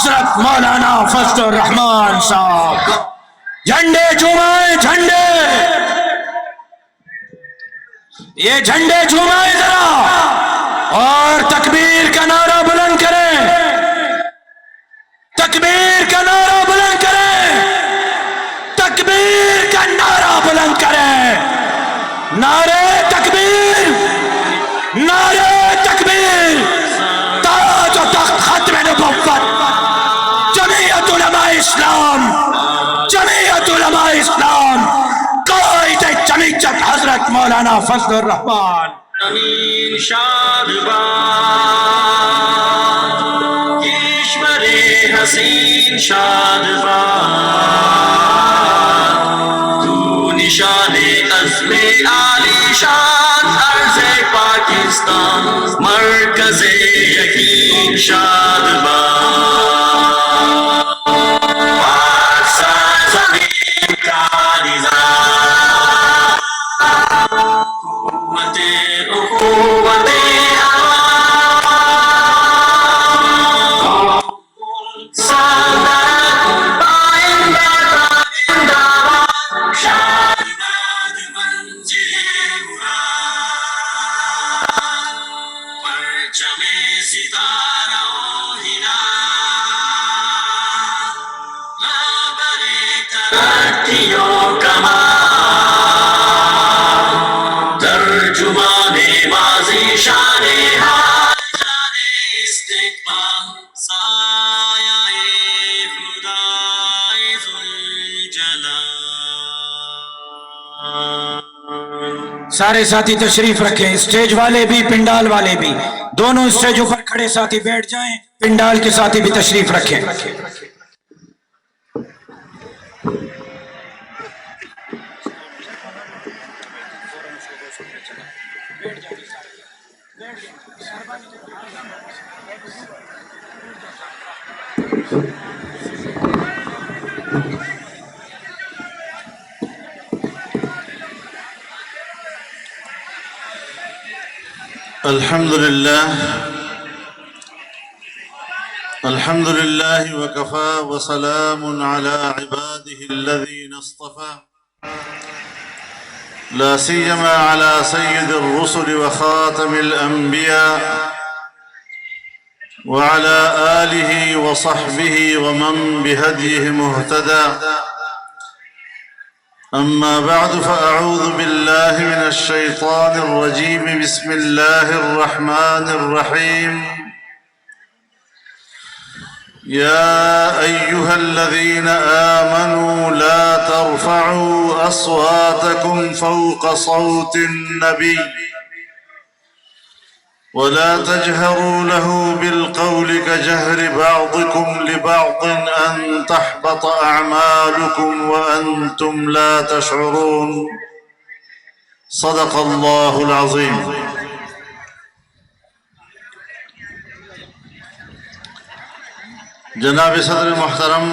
حضرت مولانا فضل الرحمان صاحب. جھنڈے جھومائیں جھنڈے، یہ جھنڈے جھومائیں ذرا اور تکبیر کا نعرہ بلند کریں، تکبیر کا نعرہ بلند کریں، تکبیر کا نعرہ بلند کریں. نعرہ تکبیر، نعرہ تکبیر. تاج و تخت ختم نبوت، جمعیت علماء اسلام، جمعیت علماء اسلام، قائد جمعیت حضرت مولانا فضل الرحمان. امین شادباد کشور حسین شادباد، تو نشان عزم عالی شان، عرض پاکستان مرکز یقین شادباد. پاکستان زمین کا نظام، قوت اخوت ترجمان ماضی شان حال جان استقبال، سایہ خدائے ذوالجلال. سارے ساتھی تشریف رکھیں، اسٹیج والے بھی پنڈال والے بھی، دونوں اسٹیجوں پر کھڑے ساتھی بیٹھ جائیں، پنڈال کے ساتھی بھی تشریف رکھیں. الحمد لله وكفى وسلام على عباده الذين اصطفى، لا سيما على سيد الرسل وخاتم الأنبياء وعلى آله وصحبه ومن بهديه مهتدى. أما بعد، فأعوذ بالله من الشيطان الرجيم. بسم الله الرحمن الرحيم. يا أيها الذين آمنوا لا ترفعوا أصواتكم فوق صوت النبي ولا تجهروا له بالقول كجهر بعضكم لبعض أن تحبط أعمالكم وأنتم لا تشعرون. صدق الله العظيم. جناب صدر محترم،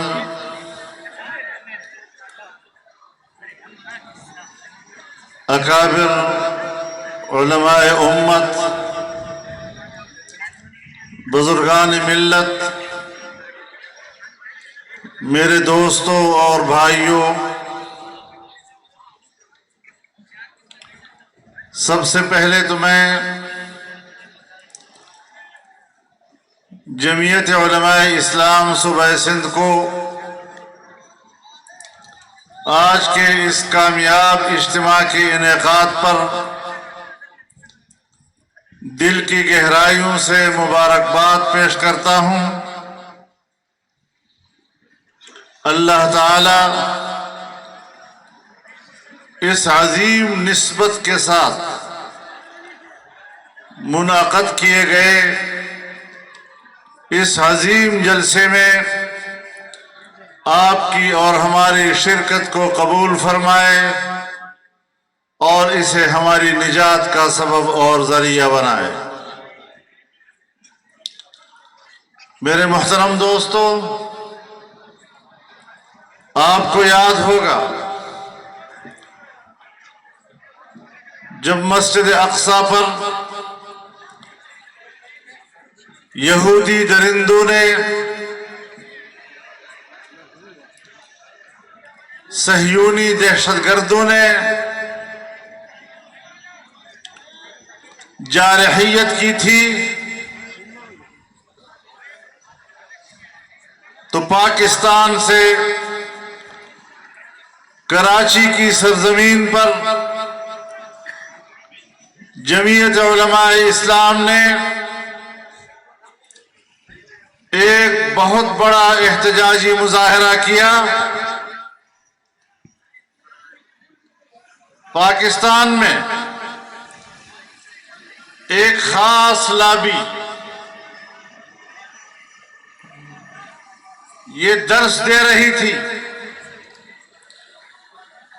اکابر علماء امت، بزرگان ملت، میرے دوستوں اور بھائیوں، سب سے پہلے تو میں جمعیت علماء اسلام صوبہ سندھ کو آج کے اس کامیاب اجتماع کے انعقاد پر دل کی گہرائیوں سے مبارکباد پیش کرتا ہوں. اللہ تعالی اس عظیم نسبت کے ساتھ منعقد کیے گئے اس عظیم جلسے میں آپ کی اور ہماری شرکت کو قبول فرمائے اور اسے ہماری نجات کا سبب اور ذریعہ بنائے. میرے محترم دوستو، آپ کو یاد ہوگا جب مسجد اقصی پر یہودی درندوں نے صہیونی دہشت گردوں نے جارحیت کی تھی تو پاکستان سے کراچی کی سرزمین پر جمعیت علماء اسلام نے ایک بہت بڑا احتجاجی مظاہرہ کیا۔ پاکستان میں ایک خاص لابی یہ درس دے رہی تھی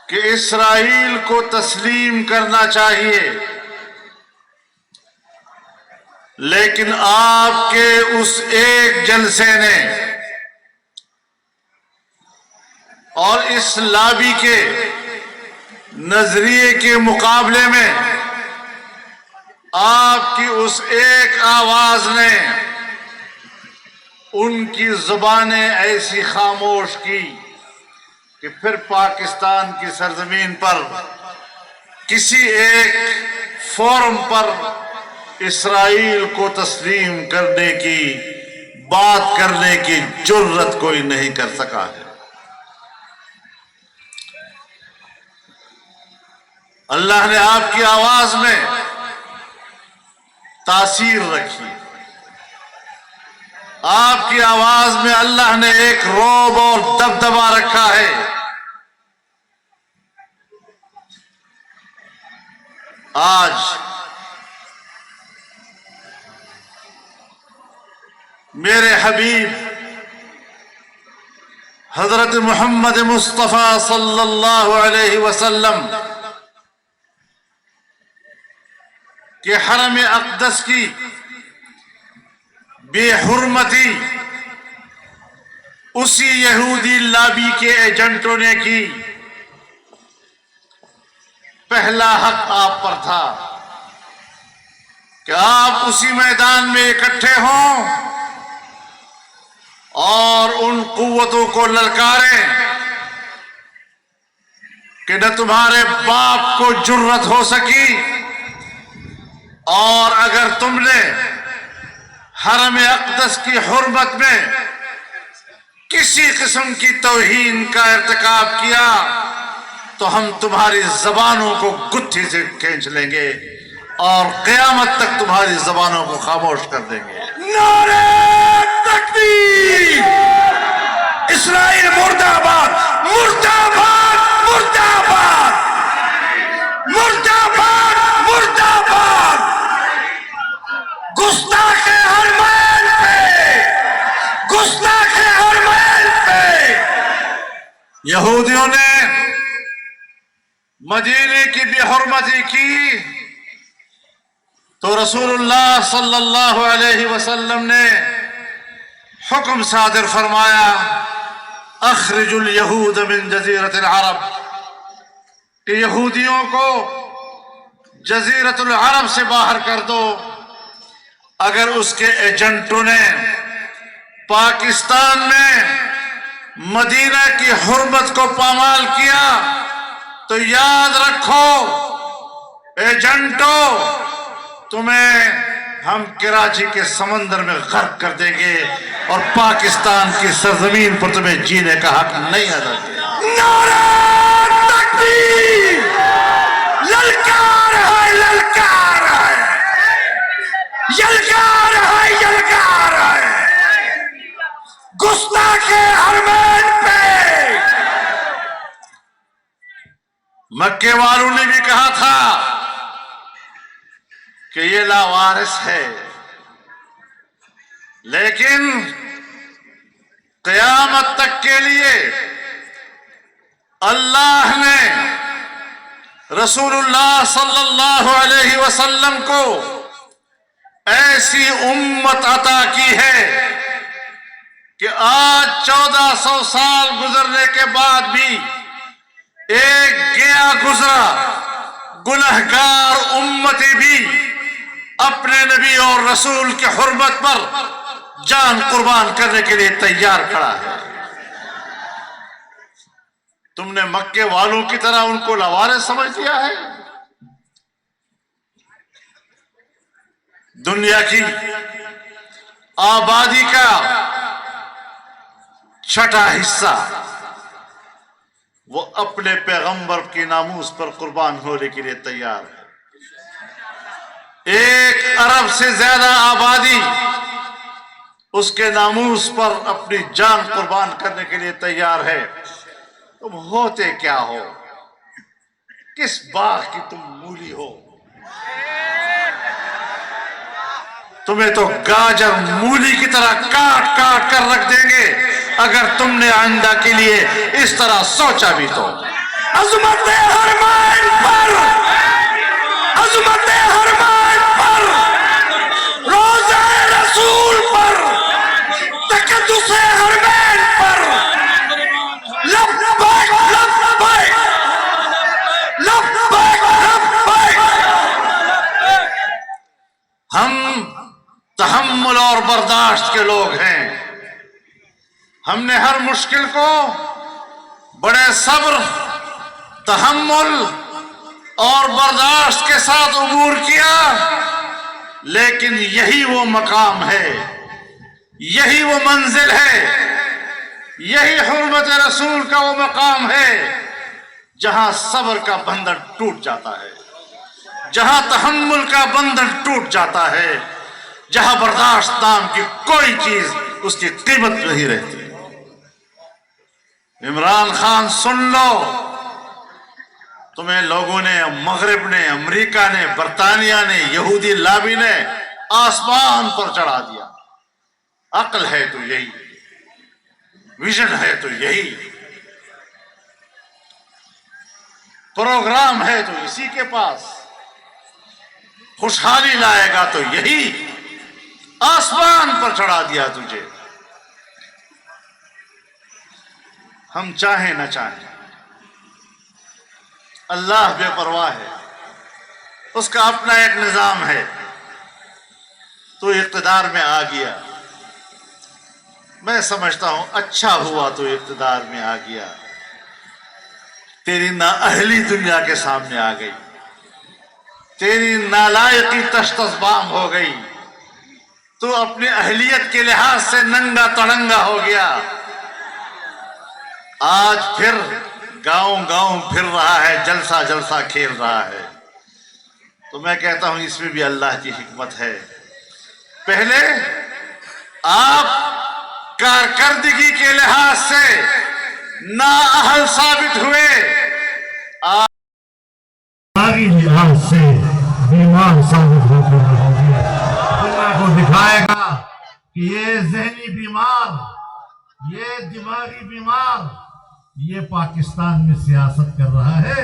کہ اسرائیل کو تسلیم کرنا چاہیے، لیکن آپ کے اس ایک جلسے نے اور اس لابی کے نظریے کے مقابلے میں آپ کی اس ایک آواز نے ان کی زبانیں ایسی خاموش کی کہ پھر پاکستان کی سرزمین پر کسی ایک فورم پر اسرائیل کو تسلیم کرنے کی بات کرنے کی جرت کوئی نہیں کر سکا ہے۔ اللہ نے آپ کی آواز میں تاثیر رکھی، آپ کی آواز میں اللہ نے ایک رعب اور دبدبا رکھا ہے۔ آج میرے حبیب حضرت محمد مصطفیٰ صلی اللہ علیہ وسلم کہ حرم اقدس کی بے حرمتی اسی یہودی لابی کے ایجنٹوں نے کی، پہلا حق آپ پر تھا کہ آپ اسی میدان میں اکٹھے ہوں اور ان قوتوں کو للکاریں کہ نہ تمہارے باپ کو جرت ہو سکی، اور اگر تم نے حرم اقدس کی حرمت میں کسی قسم کی توہین کا ارتکاب کیا تو ہم تمہاری زبانوں کو گتھی سے کھینچ لیں گے اور قیامت تک تمہاری زبانوں کو خاموش کر دیں گے۔ نعرہ تکبیر! اسرائیل مرد آباد! مرد آباد! مرد آباد! مرد آباد! مرد آباد! گستاخ حرمین پہ! گستاخ حرمین پہ! یہودیوں نے مدینے کی بے حرمتی کی تو رسول اللہ صلی اللہ علیہ وسلم نے حکم صادر فرمایا، اخرج الیہود من جزیرۃ العرب، کہ یہودیوں کو جزیرۃ العرب سے باہر کر دو۔ اگر اس کے ایجنٹوں نے پاکستان میں مدینہ کی حرمت کو پامال کیا تو یاد رکھو ایجنٹوں، تمہیں ہم کراچی کے سمندر میں غرق کر دیں گے اور پاکستان کی سرزمین پر تمہیں جینے کا حق نہیں ادا کیا۔ نعرہ تکبیر! للکار ہے، للکار ہے، یلکار ہے، یلکار ہے! گستاخ حرمین پہ! مکے والوں نے بھی کہا تھا کہ یہ لاوارث ہے، لیکن قیامت تک کے لیے اللہ نے رسول اللہ صلی اللہ علیہ وسلم کو ایسی امت عطا کی ہے کہ آج 1400 سال گزرنے کے بعد بھی ایک گیا گزرا گنہگار امتی بھی اپنے نبی اور رسول کی حرمت پر جان قربان کرنے کے لیے تیار کھڑا ہے۔ تم نے مکے والوں کی طرح ان کو لوارث سمجھ لیا ہے؟ دنیا کی آبادی کا چھٹا حصہ وہ اپنے پیغمبر کی ناموس پر قربان ہونے کے لیے تیار ہے. 1 ارب سے زیادہ آبادی اس کے ناموس پر اپنی جان قربان کرنے کے لیے تیار ہے. تم ہوتے کیا ہو؟ کس باغ کی تم مولی ہو؟ تمہیں تو گاجر مولی کی طرح کاٹ کاٹ کر رکھ دیں گے اگر تم نے آئندہ کے لیے اس طرح سوچا بھی تو. عظمت حرمین پر، عظمت حرمین پر، روزہ رسول پر، تقدس حرمین پر، لبیک لبیک لبیک لبیک. ہم تحمل اور برداشت کے لوگ ہیں. ہم نے ہر مشکل کو بڑے صبر، تحمل اور برداشت کے ساتھ عبور کیا، لیکن یہی وہ مقام ہے، یہی وہ منزل ہے، یہی حرمت رسول کا وہ مقام ہے جہاں صبر کا بندھن ٹوٹ جاتا ہے، جہاں تحمل کا بندھن ٹوٹ جاتا ہے، جہاں برداشت نام کی کوئی چیز اس کی قیمت نہیں رہتی. عمران خان سن لو، تمہیں لوگوں نے، مغرب نے، امریکہ نے، برطانیہ نے، یہودی لابی نے آسمان پر چڑھا دیا. عقل ہے تو یہی، ویژن ہے تو یہی، پروگرام ہے تو اسی کے پاس، خوشحالی لائے گا تو یہی. آسمان پر چڑھا دیا تجھے. ہم چاہیں نہ چاہیں، اللہ بے پرواہ ہے، اس کا اپنا ایک نظام ہے. تو اقتدار میں آ گیا، میں سمجھتا ہوں اچھا ہوا تو اقتدار میں آ گیا. تیری نااہلی دنیا کے سامنے آ گئی، تیری نالائقی تشتزبام ہو گئی، تو اپنی اہلیت کے لحاظ سے ننگا تڑنگا ہو گیا. آج پھر گاؤں گاؤں پھر رہا ہے، جلسہ جلسہ کھیل رہا ہے. تو میں کہتا ہوں اس میں بھی اللہ کی حکمت ہے. پہلے آپ کارکردگی کے لحاظ سے نااہل ثابت ہوئے، لحاظ سے بیمار ثابت ہوتے ہیں. اللہ کو دکھائے گا کہ یہ ذہنی بیمار، یہ دماغی بیمار، یہ پاکستان میں سیاست کر رہا ہے.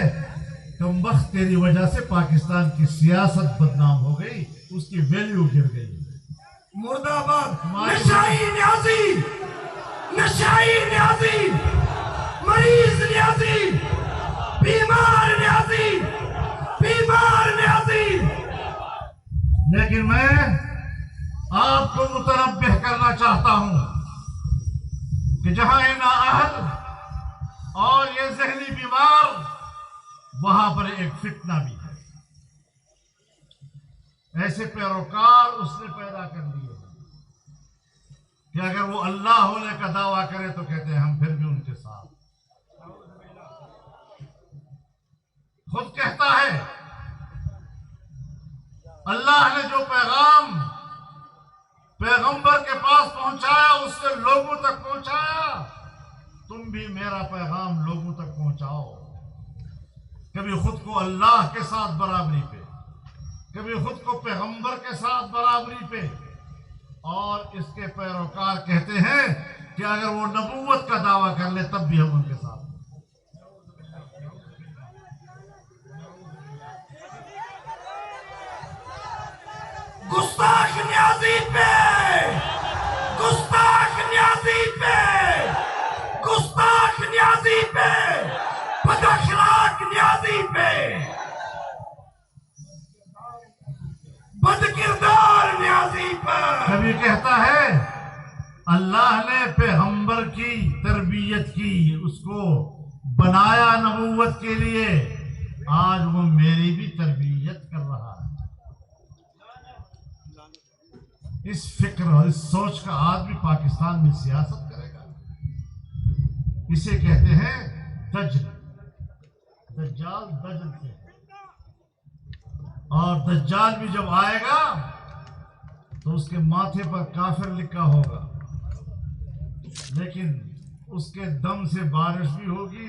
کم وقت تیری وجہ سے پاکستان کی سیاست بدنام ہو گئی، اس کی ویلیو گر گئی. مرد آباد نشائی نیازی، نشائی نیازی، مریض نیازی، بیمار نیازی، بیمار نیازی. لیکن میں آپ کو متنبہ کرنا چاہتا ہوں کہ جہاں یہ نااہل اور یہ ذہنی بیمار، وہاں پر ایک فتنہ بھی ہے. ایسے پیروکار اس نے پیدا کر لیے کہ اگر وہ اللہ ہونے کا دعویٰ کرے تو کہتے ہیں ہم پھر بھی ان کے ساتھ. خود کہتا ہے اللہ نے جو پیغام پیغمبر کے پاس پہنچایا اس سے لوگوں تک پہنچایا، تم بھی میرا پیغام لوگوں تک پہنچاؤ. کبھی خود کو اللہ کے ساتھ برابری پہ، کبھی خود کو پیغمبر کے ساتھ برابری پہ. اور اس کے پیروکار کہتے ہیں کہ اگر وہ نبوت کا دعویٰ کر لے تب بھی ہم ان کے ساتھ. گستاخ نیازی پہ، گستاخ نیازی پہ، گستاخ نیازی پہ، بد اخلاق نیازی پہ، بد کردار نیازی پر. کبھی کہتا ہے اللہ نے پیغمبر کی تربیت کی، اس کو بنایا نبوت کے لیے، آج وہ میری بھی تربیت کر رہا ہے۔ اس فکر اور اس سوچ کا آدمی پاکستان میں سیاست کرے گا۔ اسے کہتے ہیں دجل، دجال دجل سے، اور دجال بھی جب آئے گا تو اس کے ماتھے پر کافر لکھا ہوگا، لیکن اس کے دم سے بارش بھی ہوگی،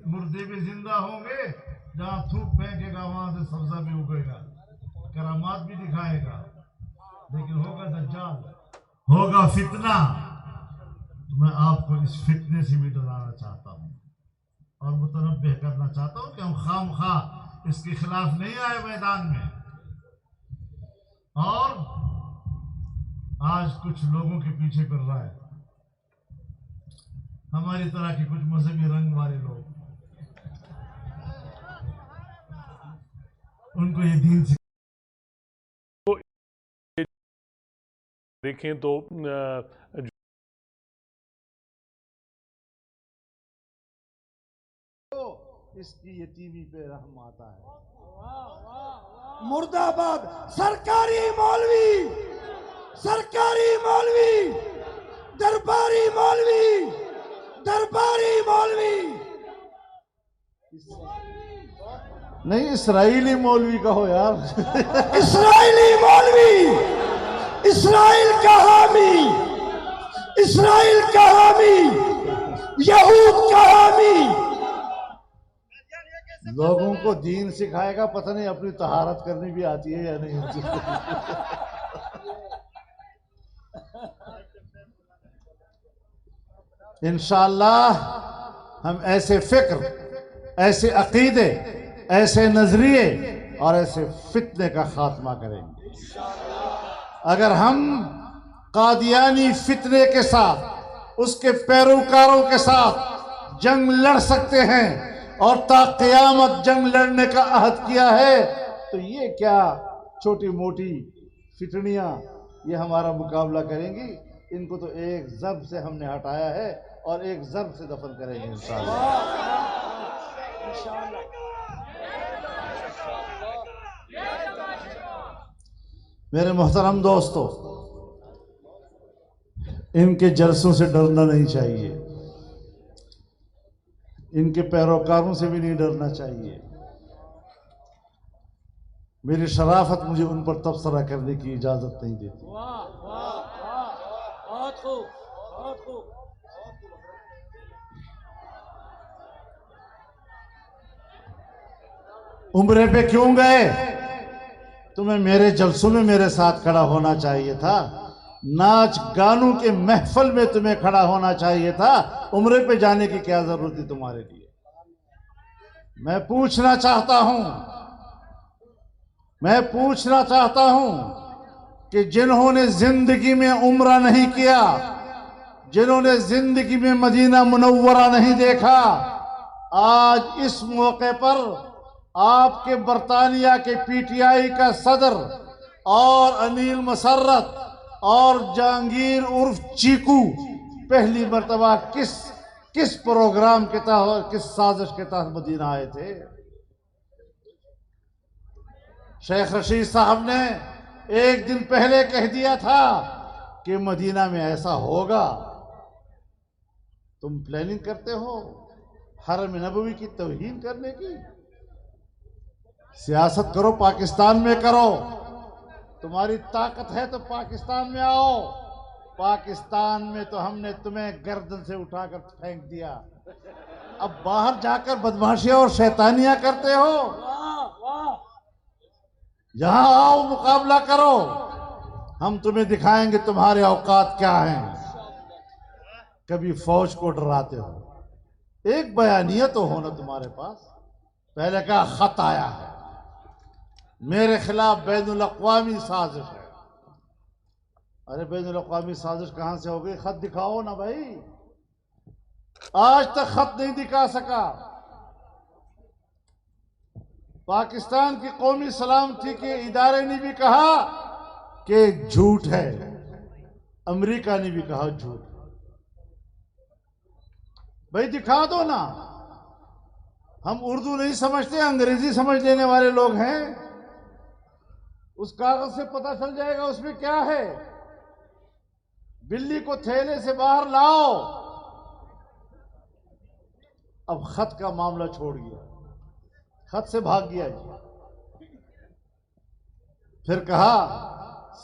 مردے بھی زندہ ہوں گے، جہاں تھوک پھینکے گا وہاں سے سبزہ بھی اگے گا، کرامات بھی دکھائے گا، لیکن ہوگا دجال، ہوگا فتنہ۔ تو میں آپ کو اس فتنے سے بھی ڈرانا چاہتا ہوں اور متنبہ کرنا چاہتا ہوں کہ ہم خام خواہ اس کے خلاف نہیں آئے میدان میں۔ اور آج کچھ لوگوں کے پیچھے پڑ رہا ہے، ہماری طرح کے کچھ مذہبی رنگ والے لوگ، ان کو یہ دین سے دیکھیں تو اس کی یتیمی پہ رحم آتا ہے۔ مرد آباد سرکاری مولوی، سرکاری مولوی، درباری مولوی، درباری مولوی، نہیں اسرائیلی مولوی کہو یار۔ اسرائیلی مولوی، اسرائیل کا حامی، اسرائیل کا حامی، یہود کا حامی، لوگوں کو دین سکھائے گا، پتہ نہیں اپنی طہارت کرنی بھی آتی ہے یا نہیں ہوتی۔ انشاءاللہ ہم ایسے فکر، ایسے عقیدے، ایسے نظریے اور ایسے فتنے کا خاتمہ کریں گے۔ اگر ہم قادیانی فتنے کے ساتھ، اس کے پیروکاروں کے ساتھ جنگ لڑ سکتے ہیں اور تا قیامت جنگ لڑنے کا عہد کیا ہے، تو یہ کیا چھوٹی موٹی فتنیاں یہ ہمارا مقابلہ کریں گی؟ ان کو تو ایک ضرب سے ہم نے ہٹایا ہے اور ایک ضرب سے دفن کریں گے انشاءاللہ۔ میرے محترم دوستو، ان کے جلسوں سے ڈرنا نہیں چاہیے، ان کے پیروکاروں سے بھی نہیں ڈرنا چاہیے۔ میری شرافت مجھے ان پر تبصرہ کرنے کی اجازت نہیں دیتی۔ عمرے پہ کیوں گئے؟ تمہیں میرے جلسوں میں میرے ساتھ کھڑا ہونا چاہیے تھا، ناچ گانوں کے محفل میں تمہیں کھڑا ہونا چاہیے تھا۔ عمرے پہ جانے کی کیا ضرورت تھی تمہارے لیے؟ میں پوچھنا چاہتا ہوں کہ جنہوں نے زندگی میں عمرہ نہیں کیا، جنہوں نے زندگی میں مدینہ منورہ نہیں دیکھا، آج اس موقع پر آپ کے برطانیہ کے پی ٹی آئی کا صدر اور انیل مسرت اور جہانگیر عرف چیکو پہلی مرتبہ کس پروگرام کے تحت، کس سازش کے تحت مدینہ آئے تھے؟ شیخ رشید صاحب نے ایک دن پہلے کہہ دیا تھا کہ مدینہ میں ایسا ہوگا۔ تم پلاننگ کرتے ہو حرم نبوی کی توہین کرنے کی؟ سیاست کرو، پاکستان میں کرو، تمہاری طاقت ہے تو پاکستان میں آؤ۔ پاکستان میں تو ہم نے تمہیں گردن سے اٹھا کر پھینک دیا، اب باہر جا کر بدماشیاں اور شیطانیاں کرتے ہو۔ یہاں آؤ، مقابلہ کرو، ہم تمہیں دکھائیں گے تمہارے اوقات کیا ہیں۔ کبھی فوج کو ڈراتے ہو، ایک بیانیہ تو ہونا تمہارے پاس۔ پہلے کہا خط آیا ہے، میرے خلاف بین الاقوامی سازش ہے۔ ارے بین الاقوامی سازش کہاں سے ہو گئی؟ خط دکھاؤ نا بھائی، آج تک خط نہیں دکھا سکا۔ پاکستان کی قومی سلامتی کے ادارے نے بھی کہا کہ جھوٹ ہے، امریکہ نے بھی کہا جھوٹ۔ بھائی دکھا دو نا، ہم اردو نہیں سمجھتے، انگریزی سمجھ لینے والے لوگ ہیں. اس کاغذ سے پتہ چل جائے گا اس میں کیا ہے. بلی کو تھیلے سے باہر لاؤ. اب خط کا معاملہ چھوڑ گیا، خط سے بھاگ گیا جی. پھر کہا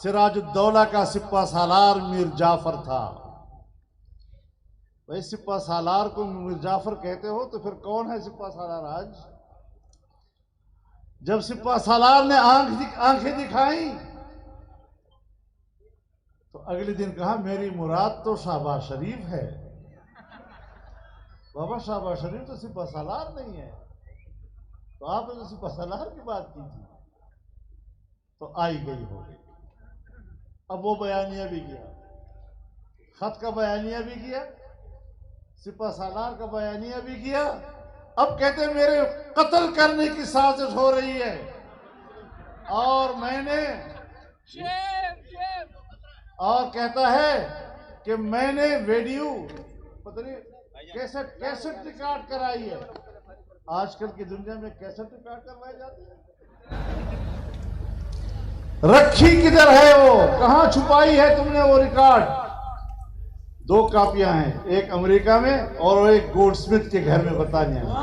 سراج الدولہ کا سپہ سالار میر جعفر تھا. بھائی سپہ سالار کو میر جعفر کہتے ہو تو پھر کون ہے سپہ سالار آج؟ جب سپہ سالار نے آنکھیں دکھائیں تو اگلے دن کہا میری مراد تو شہباز شریف ہے. بابا شہباز شریف تو سپہ سالار نہیں ہے. تو آپ نے تو سپہ سالار کی بات کی تھی. تو آئی گئی ہو گئی. اب وہ بیانیہ بھی گیا، خط کا بیانیہ بھی کیا، سپہ سالار کا بیانیہ بھی کیا. اب کہتے ہیں میرے قتل کرنے کی سازش ہو رہی ہے اور میں نے اور کہتا ہے کہ میں نے ویڈیو پتہ نہیں کیسٹ ریکارڈ کرائی ہے. آج کل کی دنیا میں کیسٹ ریکارڈ کروائے جاتے ہیں. رکھی کدھر ہے وہ؟ کہاں چھپائی ہے تم نے وہ ریکارڈ؟ 2 کاپیاں ہیں، ایک امریکہ میں اور ایک گولڈ سمتھ کے گھر میں برطانیہ میں.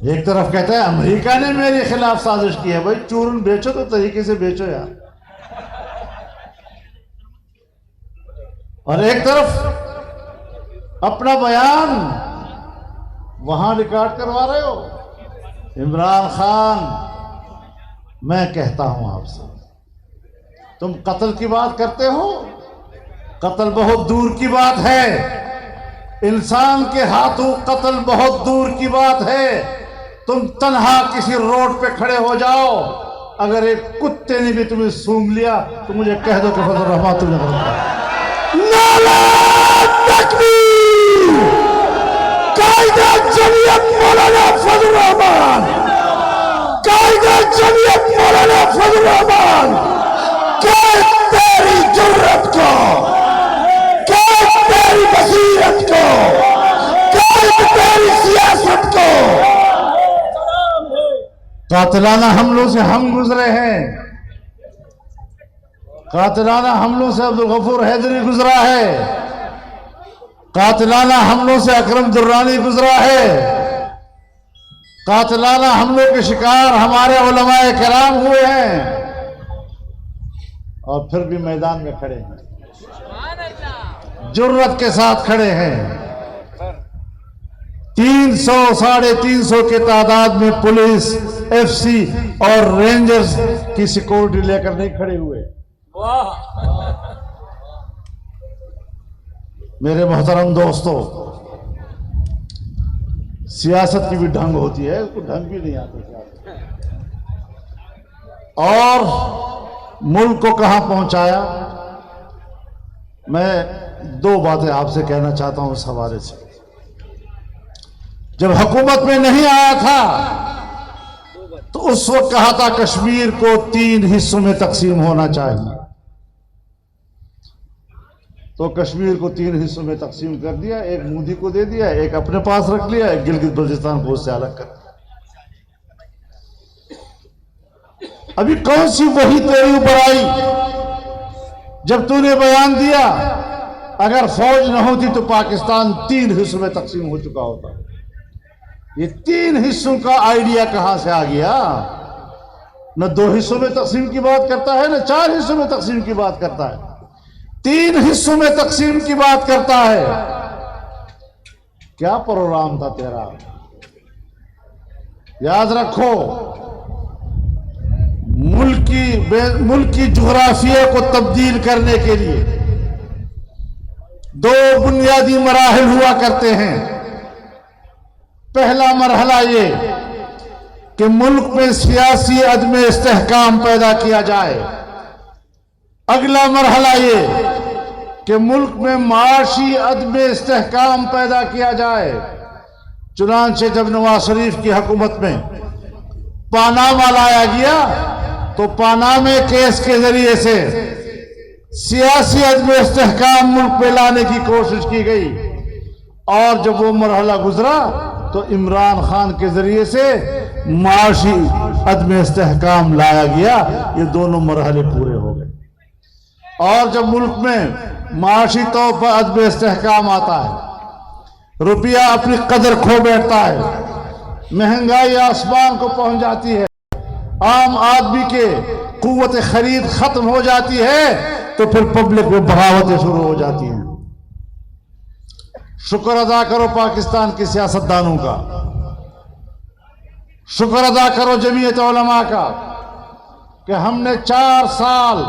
ایک طرف کہتا ہے امریکہ نے میرے خلاف سازش کی ہے. بھائی چورن بیچو تو طریقے سے بیچو یار. اور ایک طرف اپنا بیان وہاں ریکارڈ کروا رہے ہو. عمران خان میں کہتا ہوں آپ سے، تم قتل کی بات کرتے ہو. قتل بہت دور کی بات ہے، انسان کے ہاتھوں قتل بہت دور کی بات ہے. تم تنہا کسی روڈ پہ کھڑے ہو جاؤ، اگر ایک کتے نے بھی تمہیں سونگ لیا تو مجھے کہہ دو کہ فضل الرحمان تم نے غلط کہا. نعرہ تکبیر! قائدِ جمعیت مولانا فضل الرحمان، قائدِ جمعیت مولانا فضل الرحمان، کیا تیری جرت کو، کیا تیری بصیرت کو، کیا تیری سیاست کو. قاتلانہ حملوں سے ہم گزرے ہیں، قاتلانہ حملوں سے عبدالغفور حیدری گزرا ہے، قاتلانہ حملوں سے اکرم درانی گزرا ہے، قاتلانہ حملوں کے شکار ہمارے علماء کرام ہوئے ہیں، اور پھر بھی میدان میں کھڑے ہیں، جرت کے ساتھ کھڑے ہیں. 300 350 کے تعداد میں پولیس، ایف سی اور رینجرز کی سیکورٹی لے کر نہیں کھڑے ہوئے. میرے محترم دوستو، سیاست کی بھی ڈھنگ ہوتی ہے، اس کو ڈھنگ بھی نہیں آتا. اور ملک کو کہاں پہنچایا. میں 2 باتیں آپ سے کہنا چاہتا ہوں اس حوالے سے. جب حکومت میں نہیں آیا تھا تو اس وقت کہا تھا کشمیر کو 3 حصوں میں تقسیم ہونا چاہیے. تو کشمیر کو 3 حصوں میں تقسیم کر دیا، ایک مودی کو دے دیا، ایک اپنے پاس رکھ لیا، ایک گلگت بلتستان کو اس سے الگ کر دیا. ابھی کون سی وحی تیری اوپر آئی جب تو نے بیان دیا اگر فوج نہ ہوتی تو پاکستان 3 حصوں میں تقسیم ہو چکا ہوتا. یہ 3 حصوں کا آئیڈیا کہاں سے آ گیا؟ نہ 2 حصوں میں تقسیم کی بات کرتا ہے، نہ 4 حصوں میں تقسیم کی بات کرتا ہے، 3 حصوں میں تقسیم کی بات کرتا ہے. کیا پروگرام تھا تیرا؟ یاد رکھو، ملک کی جغرافیہ کو تبدیل کرنے کے لیے 2 بنیادی مراحل ہوا کرتے ہیں. پہلا مرحلہ یہ کہ ملک میں سیاسی عدم استحکام پیدا کیا جائے. اگلا مرحلہ یہ کہ ملک میں معاشی عدم استحکام پیدا کیا جائے. چنانچہ جب نواز شریف کی حکومت میں پاناما لایا گیا تو پانامے کیس کے ذریعے سے سیاسی عدم استحکام ملک میں لانے کی کوشش کی گئی. اور جب وہ مرحلہ گزرا تو عمران خان کے ذریعے سے معاشی عدم استحکام لایا گیا. یہ دونوں مرحلے پورے ہو گئے. اور جب ملک میں معاشی طور پر عدم استحکام آتا ہے، روپیہ اپنی قدر کھو بیٹھتا ہے، مہنگائی آسمان کو پہنچ جاتی ہے، عام آدمی کے قوت خرید ختم ہو جاتی ہے، تو پھر پبلک میں بغاوتیں شروع ہو جاتی ہیں. شکر ادا کرو پاکستان کے سیاستدانوں کا، شکر ادا کرو جمعیت علماء کا کہ ہم نے 4 سال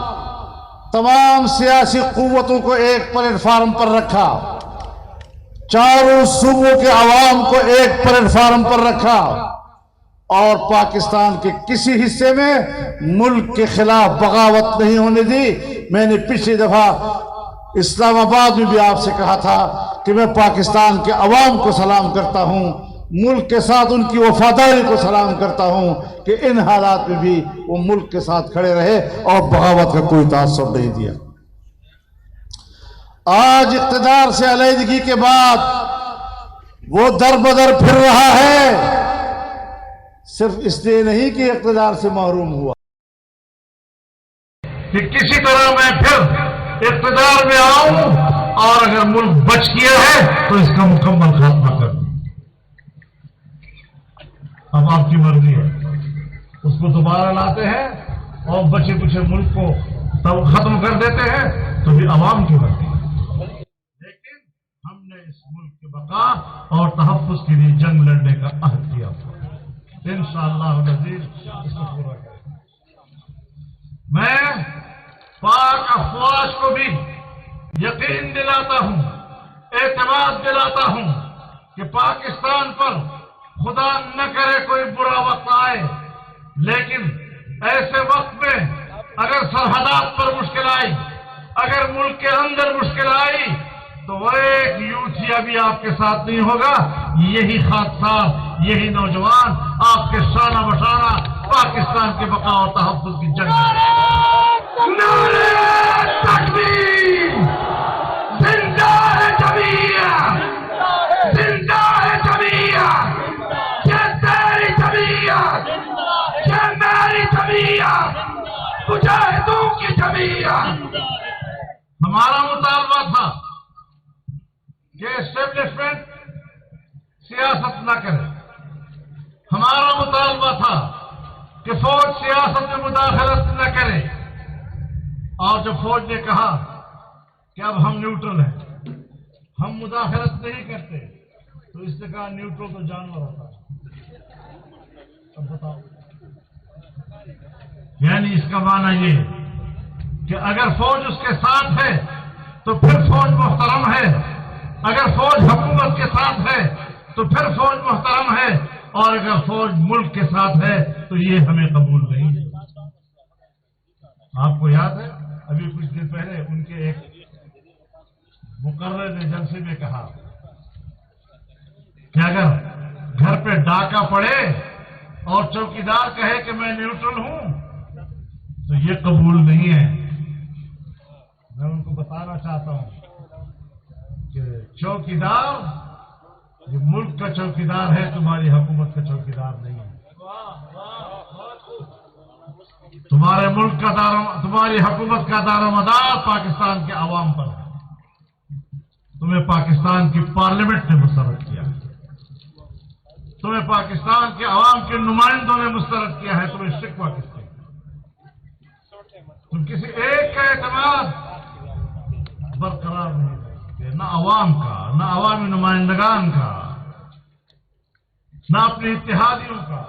تمام سیاسی قوتوں کو ایک پلیٹ فارم پر رکھا، چاروں صوبوں کے عوام کو ایک پلیٹ فارم پر رکھا، اور پاکستان کے کسی حصے میں ملک کے خلاف بغاوت نہیں ہونے دی. میں نے پچھلی دفعہ اسلام آباد میں بھی آپ سے کہا تھا کہ میں پاکستان کے عوام کو سلام کرتا ہوں، ملک کے ساتھ ان کی وفاداری کو سلام کرتا ہوں کہ ان حالات میں بھی وہ ملک کے ساتھ کھڑے رہے اور بغاوت کا کوئی تاثر نہیں دیا. آج اقتدار سے علیحدگی کے بعد وہ در بدر پھر رہا ہے، صرف اس لیے نہیں کہ اقتدار سے محروم ہوا کہ کسی طرح میں پھر اقتدار میں آؤں اور اگر ملک بچ گیا ہے تو اس کا مکمل خاتمہ کر دوں. اب آپ کی مرضی ہے، اس کو دوبارہ لاتے ہیں اور بچے کچھ ملک کو تب ختم کر دیتے ہیں، تو بھی عوام کی مرضی ہے. لیکن ہم نے اس ملک کے بقا اور تحفظ کے لیے جنگ لڑنے کا عہد کیا. انشاءاللہ العزیز اس کو پورا کریں. میں پاک افواج کو بھی یقین دلاتا ہوں، اعتماد دلاتا ہوں کہ پاکستان پر خدا نہ کرے کوئی برا وقت آئے، لیکن ایسے وقت میں اگر سرحدات پر مشکل آئی، اگر ملک کے اندر مشکل آئی، تو وہ ایک یوتھیا بھی آپ کے ساتھ نہیں ہوگا. یہی خاصات، یہی نوجوان آپ کے شانہ بشانہ پاکستان کے بقا اور تحفظ کی جنگ میں. نعرہ تکبیر! زندہ ہے جمعیت! زندہ ہے جمعیت! یہ تیری جمعیت! یہ میری جمعیت! مجاہدوں کی جمعیت! ہمارا مطالبہ تھا کہ اسٹیبلشمنٹ سیاست نہ کرے. ہمارا مطالبہ تھا کہ فوج سیاست میں مداخلت نہ کرے. اور جب فوج نے کہا کہ اب ہم نیوٹرل ہیں، ہم مداخلت نہیں کرتے، تو اس نے کہا نیوٹرل تو جانور ہوتا ہے. اب بتاؤ، یعنی اس کا معنی یہ کہ اگر فوج اس کے ساتھ ہے تو پھر فوج محترم ہے، اگر فوج حکومت کے ساتھ ہے تو پھر فوج محترم ہے، اور اگر فوج ملک کے ساتھ ہے تو یہ ہمیں قبول نہیں ہے. آپ کو یاد ہے ابھی کچھ دن پہلے ان کے ایک مقرر نے جلسے میں کہا کہ اگر گھر پہ ڈاکہ پڑے اور چوکیدار کہے کہ میں نیوٹرل ہوں تو یہ قبول نہیں ہے. میں ان کو بتانا چاہتا ہوں کہ چوکیدار یہ ملک کا چوکیدار ہے، تمہاری حکومت کا چوکیدار نہیں ہے. تمہارے ملک کا تمہاری حکومت کا دار و مدار پاکستان کے عوام پر ہے. تمہیں پاکستان کی پارلیمنٹ نے مسترد کیا ہے، تمہیں پاکستان کے عوام کے نمائندوں نے مسترد کیا ہے. تمہیں شکوہ کس سے؟ تم کسی ایک کا اعتماد برقرار نہیں رکھتے، نہ عوام کا، نہ عوامی نمائندگان کا، نہ اپنے اتحادیوں کا،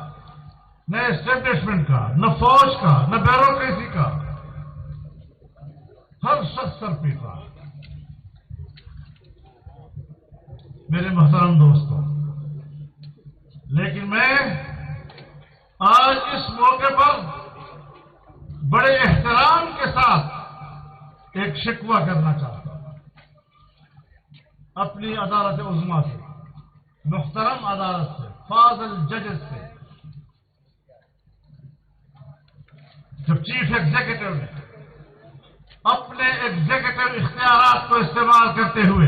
نہ اسٹیبلشمنٹ کا، نہ فوج کا، نہ بیوروکریسی کا. ہر شخص سر پیٹا. میرے محترم دوستوں، لیکن میں آج اس موقع پر بڑے احترام کے ساتھ ایک شکوہ کرنا چاہتا ہوں اپنی عدالت عظمیٰ سے، محترم عدالت سے، فاضل ججز سے. جب چیف ایگزیکٹو نے اپنے ایگزیکٹو اختیارات کو استعمال کرتے ہوئے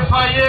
FIA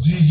DG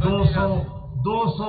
200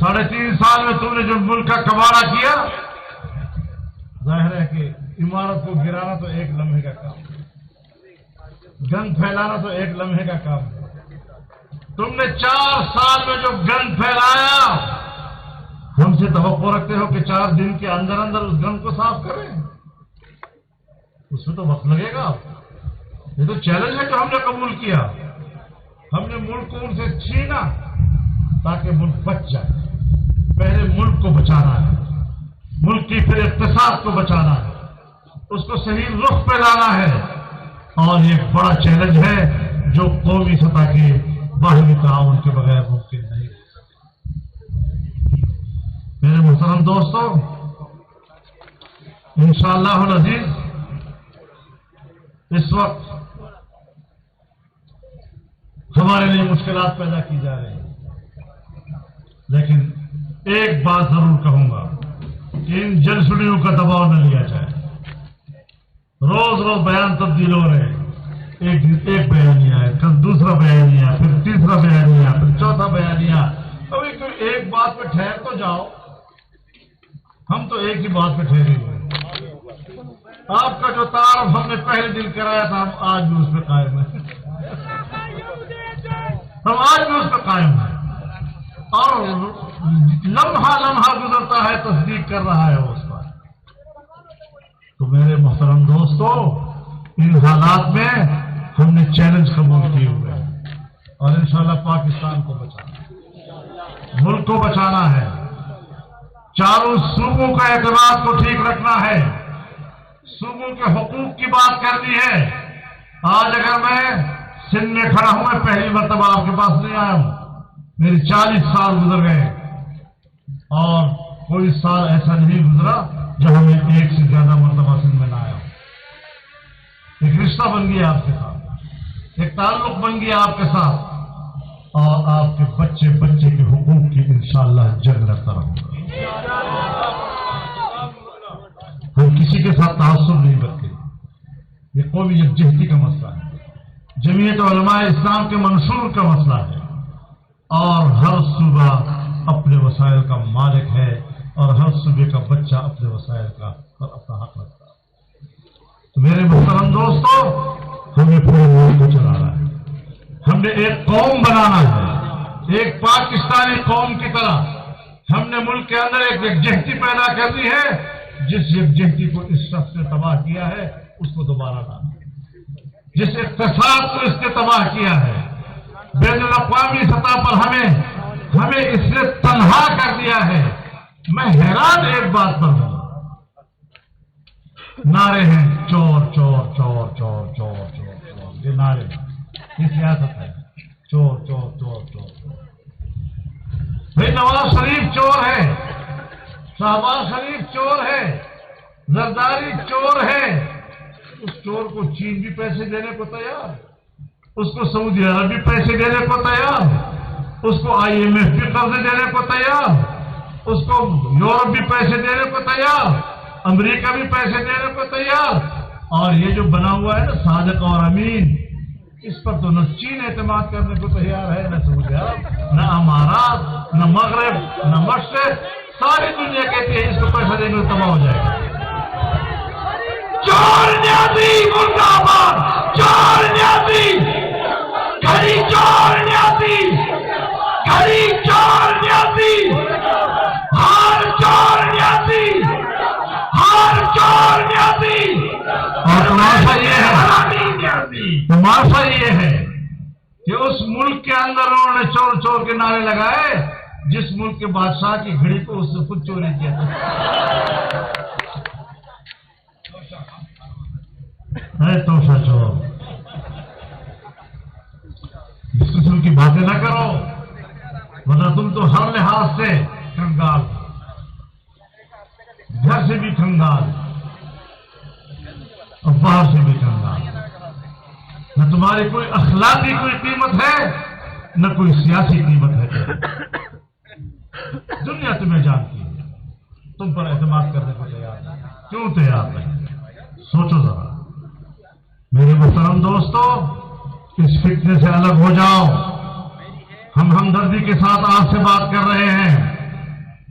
3.5 سال میں تم نے جو ملک کا کباڑہ کیا، ظاہر ہے کہ عمارت کو گرانا تو ایک لمحے کا کام ہے، گند پھیلانا تو ایک لمحے کا کام ہے۔ تم نے 4 سال میں جو گند پھیلایا، ہم سے توقع رکھتے ہو کہ 4 دن کے اندر اندر اس گند کو صاف کریں؟ اس میں تو وقت لگے گا۔ یہ تو چیلنج ہے جو ہم نے قبول کیا۔ ہم نے ملک کو ان سے چھینا تاکہ ملک بچ جائے۔ پہلے ملک کو بچانا ہے، ملک کی پھر اقتصاد کو بچانا ہے، اس کو صحیح رخ پہ لانا ہے، اور یہ ایک بڑا چیلنج ہے جو قومی سطح کے باہمی تعاون کے بغیر ممکن نہیں۔ میرے محترم دوستوں، انشاءاللہ العزیز اس وقت ہمارے لیے مشکلات پیدا کی جا رہی ہیں، لیکن ایک بات ضرور کہوں گا کہ ان جلسڑیوں کا دباؤ نہ لیا جائے۔ روز روز بیان تبدیل ہو رہے ہیں، ایک بیانیہ ہے، کل دوسرا بیانیہ، پھر تیسرا بیانیہ، پھر چوتھا بیانیہ۔ ابھی کوئی ایک بات پہ ٹھہر تو جاؤ۔ ہم تو ایک ہی بات پہ ٹھہرے ہوئے ہیں۔ آپ کا جو تعارف ہم نے پہلے دن کرایا تھا، ہم آج بھی اس پہ قائم ہیں، ہم آج بھی اس پہ قائم ہیں، اور لمحہ لمحہ گزرتا ہے تصدیق کر رہا ہے اس پر۔ تو میرے محترم دوستو، ان حالات میں ہم نے چیلنج قبول کیے ہوئے ہیں، اور انشاءاللہ پاکستان کو بچانا ہے، ملک کو بچانا ہے، چاروں صوبوں کا اعتماد کو ٹھیک رکھنا ہے، صوبوں کے حقوق کی بات کرنی ہے۔ آج اگر میں سندھ میں کھڑا ہوں، میں پہلی مرتبہ آپ کے پاس نہیں آیا ہوں، میری 40 سال گزر گئے، اور کوئی سال ایسا نہیں گزرا جہاں میں ایک سے زیادہ مرتبہ سندھ میں نہ آیا ہوں۔ ایک رشتہ بن گیا آپ کے ساتھ، ایک تعلق بن گیا آپ کے ساتھ، اور آپ کے بچے بچے کے حقوق کی انشاءاللہ جنگ لڑتا رہوں گا۔ ہم کسی کے ساتھ تعصب نہیں کرتے، یہ قومی یکجہتی کا مسئلہ ہے، جمعیت علماء اسلام کے منشور کا مسئلہ ہے، اور ہر صوبہ اپنے وسائل کا مالک ہے، اور ہر صوبے کا بچہ اپنے وسائل کا اور اپنا حق رکھتا ہے۔ تو میرے محترم دوستو، ہمیں پورے ملک کو چلانا ہے، ہم نے ایک قوم بنانا ہے، ایک پاکستانی قوم کی طرح ہم نے ملک کے اندر ایک یکجہتی پیدا کرنی ہے۔ جس یکجہتی کو اس شخص نے تباہ کیا ہے، اس کو دوبارہ لانا، جس اقتصاد کو اس نے تباہ کیا ہے، بین الاقوامی سطح پر ہمیں اس نے تنہا کر دیا ہے۔ میں حیران ایک بات پر ہوں، نعرے ہیں چور چور چور چور چور چور چور، یہ نعرے، یہ سیاست ہے، چور چور چور چور چور۔ بھائی نواز شریف چور ہے، شہباز شریف چور ہے، زرداری چور ہے، اس چور کو چین بھی پیسے دینے کو تیار، اس کو سعودی عرب بھی پیسے دینے کو تیار، اس کو IMF بھی قرضے دینے کو تیار، اس کو یورپ بھی پیسے دینے کو تیار، امریکہ بھی پیسے دینے کو تیار۔ اور یہ جو بنا ہوا ہے نا صادق اور امین، اس پر تو نہ چین اعتماد کرنے کو تیار ہے، نہ سعودی عرب، نہ امارات، نہ مغرب، نہ مشرق، ساری دنیا کہتی ہے اس کو پیسہ دینے کو تباہ ہو جائے گا۔ چور نیازی ملک آباد، چور نیازی گھڑی، چور نیازی گھڑی، چور نیازی ہار، چور نیازی ہار، چور نیازی۔ اور تماشا یہ ہے کہ اس ملک کے اندر انہوں نے چور چور کے نعرے لگائے جس ملک کے بادشاہ کی گھڑی کو اس سے خود چوری کیا تھا۔ توشا چور، اس قسم کی باتیں نہ کرو، ورنہ تم تو ہر لحاظ سے کنگال، گھر سے بھی کنگال اور باہر سے بھی کنگال، نہ تمہاری کوئی اخلاقی کوئی قیمت ہے، نہ کوئی سیاسی قیمت ہے۔ دنیا تمہیں جانتی ہے، تم پر اعتماد کرنے کو تیار نہیں، کیوں تیار نہیں؟ سوچو ذرا۔ میرے محترم دوستو، اس فتنے سے الگ ہو جاؤ۔ ہم ہمدردی کے ساتھ آپ سے بات کر رہے ہیں،